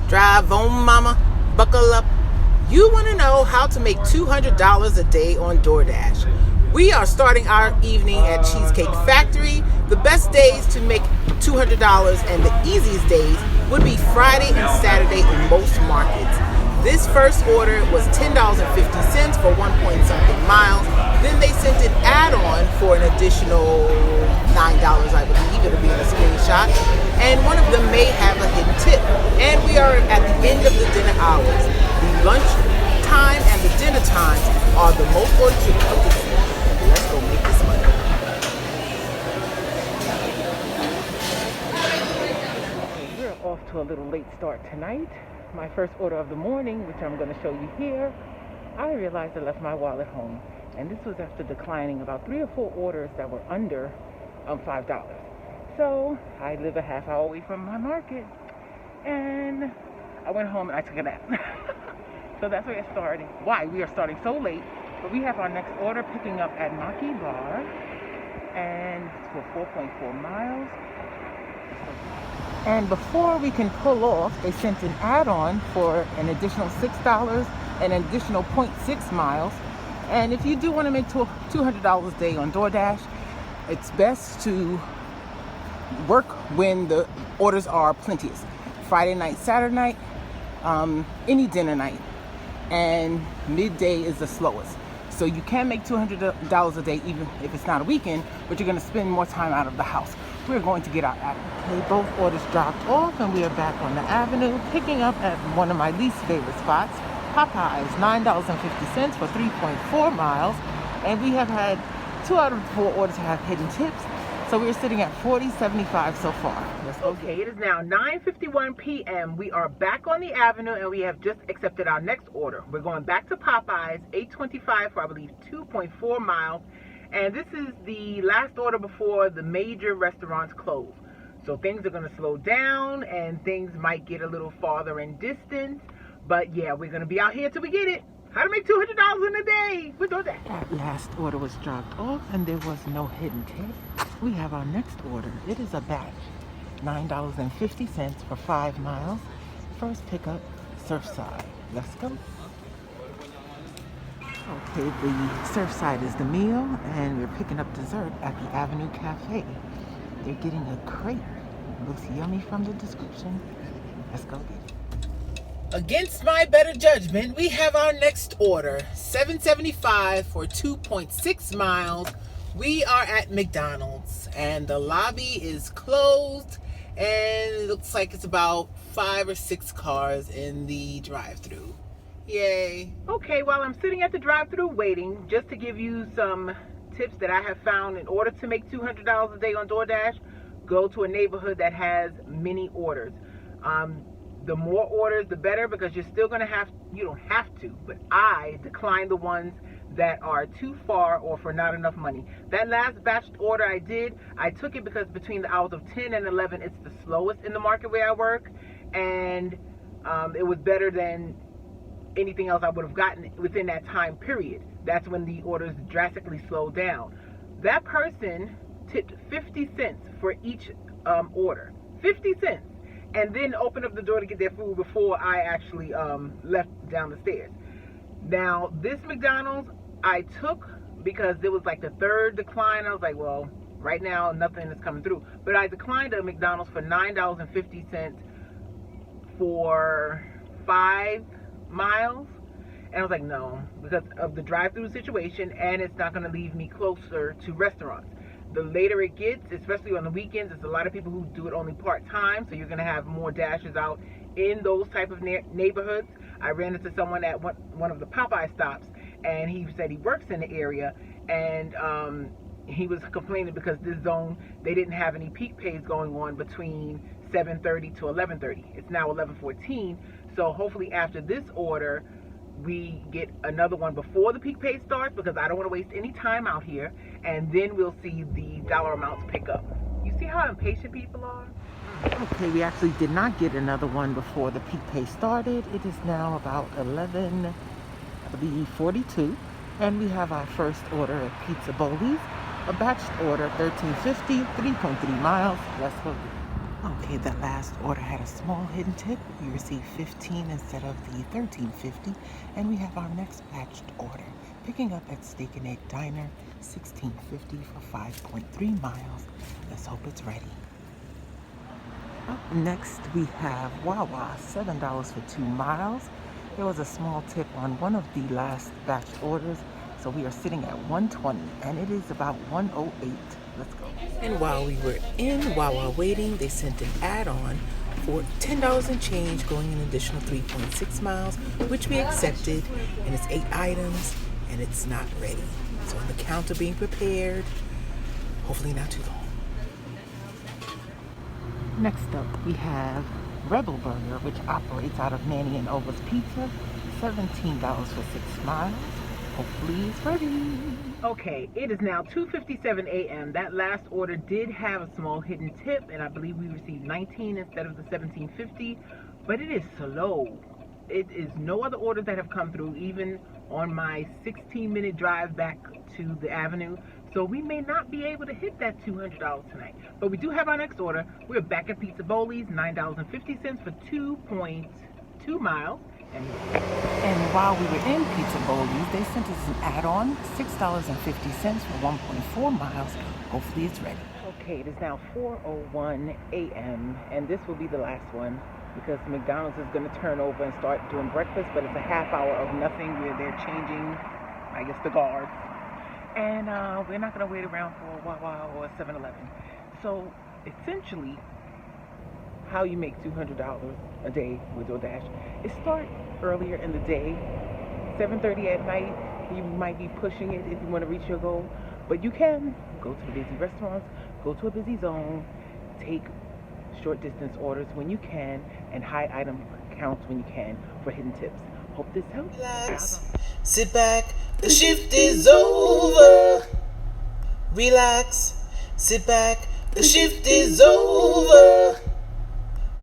Drive on, mama, buckle up. You want to know how to make $200 a day on Doordash. We are starting our evening at Cheesecake Factory. The best days to make $200 and the easiest days would be Friday and Saturday in most markets. This first order was $10.50 for 1-point-something miles. Then they sent an add-on for an additional $9, I believe. It'll be in a screenshot. And one of them may have a hidden tip. And we are at the end of the dinner hours. The lunch time and the dinner times are the most ordered of the season. Let's go make this money. We're off to a little late start tonight. My first order of the morning, which I'm going to show you here, I realized I left my wallet home. And this was after declining about 3 or 4 orders that were under $5. So I live a half hour away from my market. And I went home and I took a nap. So that's where it's starting. Why? We are starting so late. But we have our next order picking up at Maki Bar. And it's for 4.4 miles. And before we can pull off, they sent an add-on for an additional $6 and an additional 0.6 miles. And if you do want to make $200 a day on DoorDash, it's best to work when the orders are plenteous. Friday night, Saturday night, any dinner night, and midday is the slowest. So you can make $200 a day even if it's not a weekend, but you're going to spend more time out of the house. We're going to get out at it. Both orders dropped off and we are back on the avenue, picking up at one of my least favorite spots, Popeyes, $9.50 for 3.4 miles. And we have had 2 out of 4 orders have hidden tips. So we're sitting at $40.75 so far. Okay, it is now 9:51 p.m. We are back on the avenue and we have just accepted our next order. We're going back to Popeyes, $8.25 for I believe 2.4 miles. And this is the last order before the major restaurants close. So things are going to slow down and things might get a little farther in distance. But yeah, we're going to be out here till we get it. How to make $200 in a day with DoorDash. That last order was dropped off and there was no hidden tip. We have our next order. It is a batch. $9.50 for 5 miles. First pickup, Surfside. Let's go. Okay, the Surfside is the meal, and we're picking up dessert at the Avenue Cafe. They're getting a crepe. Looks yummy from the description. Let's go get it. Against my better judgment, we have our next order. $7.75 for 2.6 miles. We are at McDonald's, and the lobby is closed, and it looks like it's about 5 or 6 cars in the drive-thru. Yay. Okay, while I'm sitting at the drive-thru waiting, just to give you some tips that I have found in order to make $200 a day on DoorDash, go to a neighborhood that has many orders. The more orders, the better, because you're still going to have, you don't have to, but I decline the ones that are too far or for not enough money. That last batch order I did, I took it because between the hours of 10 and 11, it's the slowest in the market where I work, and it was better than anything else I would have gotten within that time period. That's when the orders drastically slow down. That person tipped 50 cents for each order. 50 cents. And then opened up the door to get their food before I actually left down the stairs. Now, this McDonald's I took because it was like the 3rd decline. I was like, well, right now nothing is coming through. But I declined a McDonald's for $9.50 for 5 miles. And I was like, no, because of the drive-through situation, and it's not going to leave me closer to restaurants. The later it gets, especially on the weekends, there's a lot of people who do it only part-time, so you're going to have more dashes out in those type of neighborhoods. I ran into someone at one of the Popeye stops, and he said he works in the area, and he was complaining because this zone, they didn't have any peak pays going on between 7:30 to 11:30. It's now 11:14, so hopefully after this order, we get another one before the peak pay starts, because I don't want to waste any time out here, and then we'll see the dollar amounts pick up. You see how impatient people are? Okay, we actually did not get another one before the peak pay started. It is now about 11:42, and we have our first order at Pizza Boli's, a batched order, $13.50, 3.3 miles. Let's go. Okay, that last order had a small hidden tip. We received 15 instead of the 13.50, and we have our next batched order picking up at Steak and Egg Diner, 16.50 for 5.3 miles. Let's hope it's ready. Up next, we have Wawa, $7 for 2 miles. There was a small tip on one of the last batch orders, so we are sitting at 120, and it is about 108. Let's go. And while we were in Wawa waiting, they sent an add-on for $10 and change, going an additional 3.6 miles, which we accepted, and it's 8 items, and it's not ready. So on the counter being prepared, hopefully not too long. Next up, we have Rebel Burger, which operates out of Manny and Ova's Pizza, $17 for 6 miles. Hopefully it's ready. Okay, it is now 2:57 a.m. That last order did have a small hidden tip, and I believe we received 19 instead of the 17.50, but it is slow. It is no other orders that have come through, even on my 16-minute drive back to the Avenue. So we may not be able to hit that $200 tonight. But we do have our next order. We're back at Pizza Bowley's, $9.50 for 2.2 miles. And while we were in Pizza Bowley's, they sent us an add-on, $6.50 for 1.4 miles. Hopefully it's ready. Okay, it is now 4:01 a.m. and this will be the last one because McDonald's is going to turn over and start doing breakfast, but it's a half hour of nothing where they're changing, I guess, the guards. And we're not going to wait around for Wawa or 7-Eleven. So essentially, how you make $200 a day with Doordash is start earlier in the day, 7:30 at night. You might be pushing it if you want to reach your goal, but you can go to the busy restaurants, go to a busy zone, take short distance orders when you can, and high item counts when you can for hidden tips. Hope this helps. Relax, sit back, the shift is over. Relax, sit back, the shift is over.